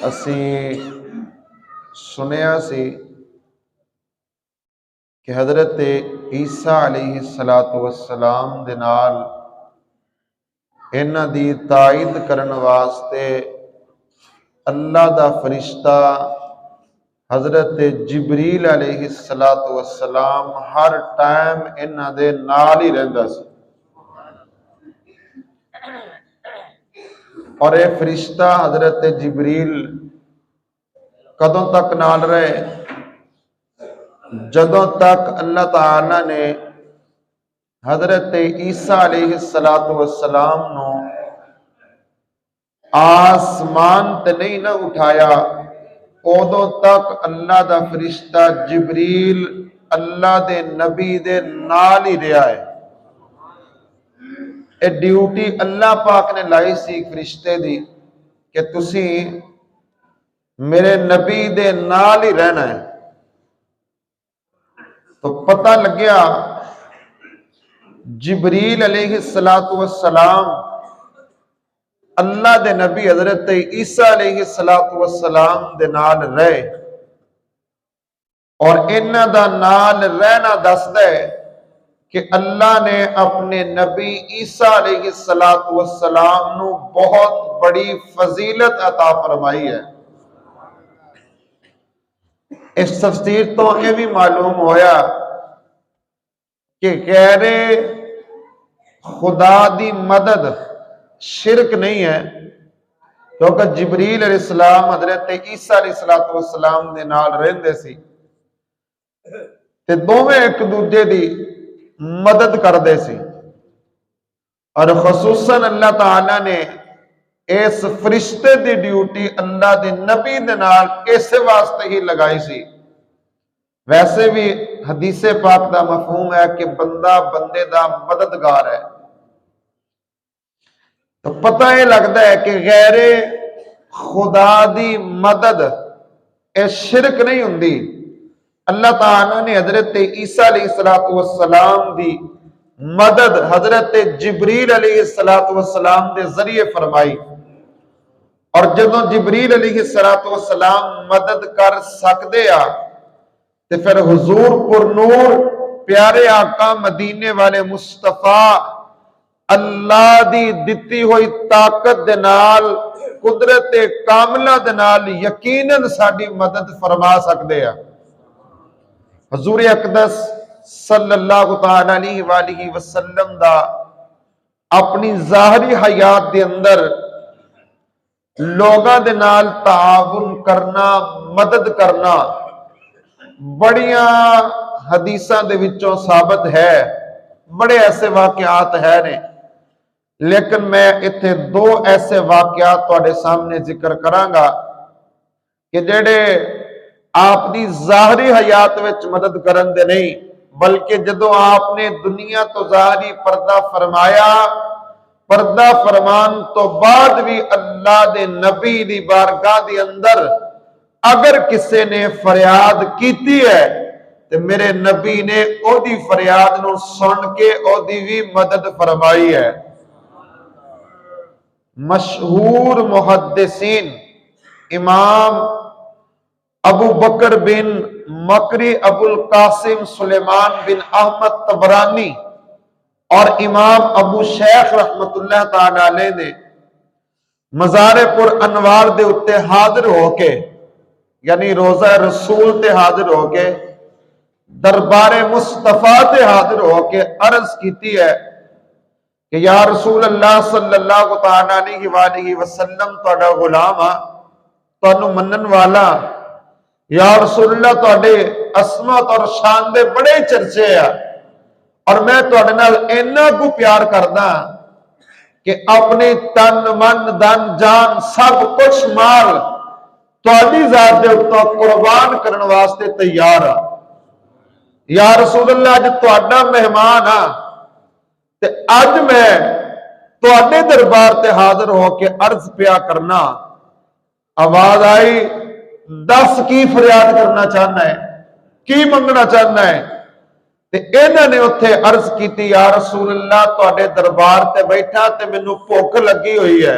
ਅਸੀਂ ਸੁਣਿਆ ਸੀ کہ حضرت عیسیٰ علیہ الصلاۃ والسلام دے نال انہاں دی تائید کرن واسطے اللہ دا فرشتہ حضرت جبریل علیہ الصلاۃ والسلام ہر ٹائم انہاں دے نال ہی رہندا سی. اور یہ فرشتہ حضرت جبریل کدوں تک نال رہے؟ جدوں تک اللہ تعالی نے حضرت عیسیٰ علیہ السلام نو آسمان تے نہیں نہ اٹھایا، ادوں تک اللہ دا فرشتہ جبریل اللہ دے نبی دے نال ہی رہا ہے. اے ڈیوٹی اللہ پاک نے لائی سی فرشتے دی کہ تسی میرے نبی دے نال ہی رہنا ہے. تو پتہ لگیا جبریل علیہ السلام اللہ دے نبی حضرت عیسیٰ علیہ السلام دے نال رہے، اور انہاں دا نال رہنا دسدا ہے کہ اللہ نے اپنے نبی عیسیٰ علیہ السلام نو بہت بڑی فضیلت عطا فرمائی ہے. اس تفسیر تو یہ بھی معلوم ہویا کہ غیر خدا دی مدد شرک نہیں ہے، کیونکہ جبریل علیہ السلام حضرت عیسیٰ علیہ السلام دے نال رہندے سی تے دوویں ایک دوجے دی مدد کردے سی. اور خصوصاً اللہ تعالی نے اس فرشتے دی ڈیوٹی اللہ دے نبی دے نال اس واسطے ہی لگائی سی. ویسے بھی حدیث پاک دا مفہوم ہے کہ بندہ بندے دا مددگار ہے. تو پتہ یہ لگتا ہے کہ غیر خدا دی مدد اے شرک نہیں ہوندی. اللہ تعالیٰ نے حضرت عیسیٰ علیہ السلام دی مدد حضرت جبریل علیہ السلام دے ذریعے فرمائی، اور جدوں جبریل علیہ السلام مدد کر سکدے آ تے پھر حضور پر نور پیارے آقا مدینے والے مصطفیٰ اللہ دی دتی ہوئی طاقت دے نال قدرت کاملہ دے نال یقیناً ساڈی مدد فرما سکدے آ. حضور اقدس صلی اللہ تعالی علیہ وآلہ وسلم دا اپنی ظاہری حیات دے اندر لوگاں دے نال تعاون کرنا، مدد کرنا بڑیاں حدیثاں دے وچوں ثابت ہے. بڑے ایسے واقعات ہے نے، لیکن میں اتھے دو ایسے واقعات تواڈے سامنے ذکر کراں گا کہ جڑے آپ دی ظاہری حیات وچ مدد کرن دے نہیں، بلکہ جدوں آپ نے دنیا تو ظاہری پردہ فرمایا، پردہ فرمان تو بعد بھی اللہ دے نبی دی بارگاہ دی اندر اگر کسے نے فریاد کیتی ہے تو میرے نبی نے او دی فریاد نو سن کے او دی بھی مدد فرمائی ہے. مشہور محدثین امام ابو بکر بن مکری ابو القاسم سلیمان بن احمد طبرانی اور امام ابو شیخ رحمت اللہ تعالی علیہ نے مزار پر انوار دے اتے حاضر ہو کے، یعنی روزہ رسول تے حاضر ہو کے، دربار مصطفیٰ تے حاضر ہو کے عرض کیتی ہے کہ یا رسول اللہ صلی اللہ تعالی علیہ وآلہ وسلم تہاڈا غلام ہاں، تانوں منن والا. یا رسول اللہ تہاڈے عظمت اور شان دے بڑے چرچے ہیں، اور میں تہاڈے نال اینا کو پیار کردا کہ اپنے تن من دن جان سب کچھ مال تہاڈی ذات دے اوپر قربان کرن واسطے تیار ہاں. یا رسول اللہ اج تہاڈا مہمان ہاں تے اج میں تہاڈے دربار تے حاضر ہو کے عرض پیا کرنا. آواز آئی، دس کی فریاد کرنا چاہنا ہے، کی منگنا چاہنا ہے؟ تے انہاں نے اتھے عرض کیتی، یا رسول اللہ تہاڈے دربار تے بیٹھا تے مینوں بھوک لگی ہوئی ہے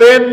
3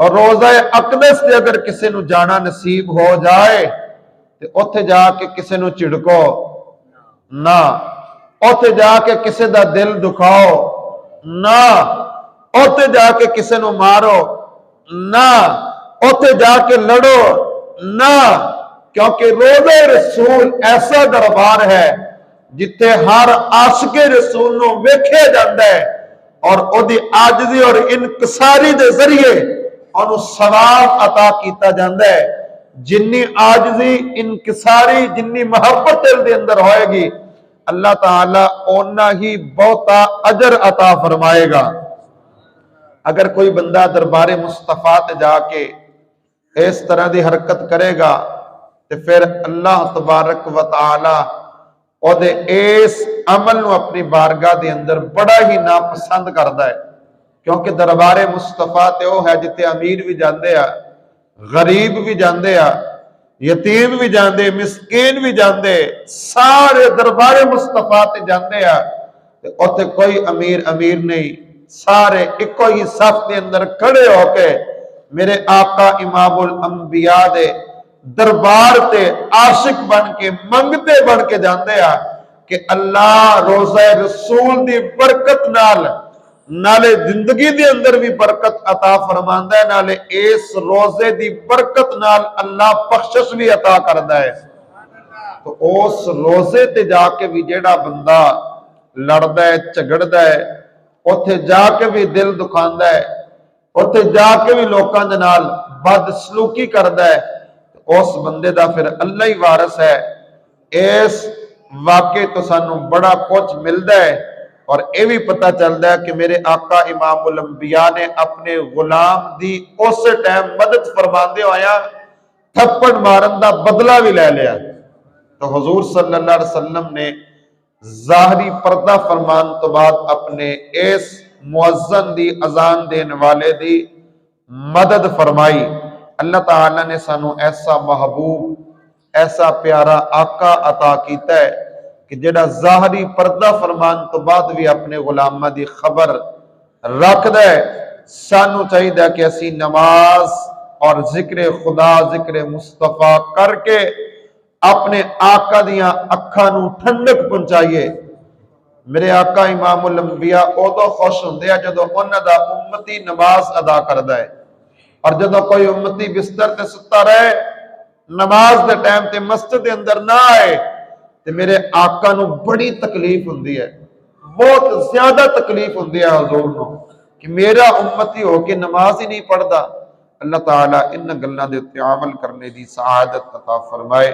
اور روزہ اقدس تے اگر کسی نو جانا نصیب ہو جائے تے اوتھے جا کے کسی نو چڑکو نہ، اوتھے جا کے کسی دا دل دکھاؤ نہ، اوتھے جا کے کسی نو مارو نہ، اوتھے جا کے لڑو نہ، کیونکہ روزہ رسول ایسا دربار ہے جتھے ہر عاشق رسول نو ویکھیا جاندا ہے اور او دی عاجزی اور انکساری دے ذریعے انہوں ثواب عطا کیتا جاندا ہے۔ جنی عاجزی انکساری جنی محبت دل دے اندر ہوئے گی اللہ تعالیٰ اونا ہی بہتا اجر عطا فرمائے گا۔ اگر کوئی بندہ دربار مصطفیٰ تے جا کے اس طرح دی حرکت کرے گا تو پھر اللہ تبارک و تعالی او دے اس عمل نو اپنی بارگاہ دے اندر بڑا ہی ناپسند کردا ہے، کیونکہ دربار مصطفیٰ تے او ہے جتے امیر بھی جاندے ہیں، غریب بھی جاندے ہیں، یتیم بھی جاندے، مسکین بھی جاندے، سارے دربار مصطفیٰ تے جاندے ہیں، اوتھے کوئی امیر نہیں، سارے ایک ہی صف دے اندر کھڑے ہو کے میرے آقا امام الانبیاء دے دربار تے عاشق بن کے منگتے بن کے جاندے ہیں کہ اللہ روزہ رسول دی برکت نالے زندگی دے اندر بھی برکت عطا فرماندا ہے، نالے اس روزے دی برکت نال اللہ بخشش بھی عطا کردا ہے۔ تو اس روزے تے جا کے بھی جیڑا بندہ لڑدا ہے جھگڑدا ہے اوتھے جا کے بھی دل دکھاندا ہے، اوتھے جا کے بھی لوکاں دے نال بد سلوکی کردا ہے، اس بندے دا پھر اللہ ہی وارث ہے۔ اس واقعے تو سانو بڑا کچھ ملدا ہے اور یہ بھی پتہ چلدا ہے کہ میرے آقا امام الانبیاء نے اپنے غلام دی اس ٹائم مدد فرماندے ہویا تھپڑ مارن دا بدلہ بھی لے لیا۔ تو حضور صلی اللہ علیہ وسلم نے ظاہری پردہ فرمان تو بعد اپنے اس مؤذن دی اذان دین والے دی مدد فرمائی۔ اللہ تعالیٰ نے سانو ایسا محبوب ایسا پیارا آقا عطا کیتا ہے کہ جڑا ظاہری پردہ فرمان تو بعد بھی اپنے غلامہ دی خبر رکھ دے۔ سانو چاہیے کہ اسی نماز اور ذکر خدا ذکر مصطفیٰ کر کے اپنے آقا دیاں اکھاں نو ٹھنڈک پہنچائیے۔ میرے آقا امام الانبیاء ادو خوش ہوندے ہیں جدو انہاں دا امتی نماز ادا کردا ہے، اور جدو کوئی امتی بستر تے ستا رہے نماز دے ٹائم تے مسجد دے اندر نہ آئے تے میرے آقا نو بڑی تکلیف ہوندی ہے، بہت زیادہ تکلیف ہوندی ہے حضور نو کہ میرا امتی ہو کے نماز ہی نہیں پڑھدا۔ اللہ تعالیٰ ان گلاں دے تے عمل کرنے دی سعادت عطا فرمائے۔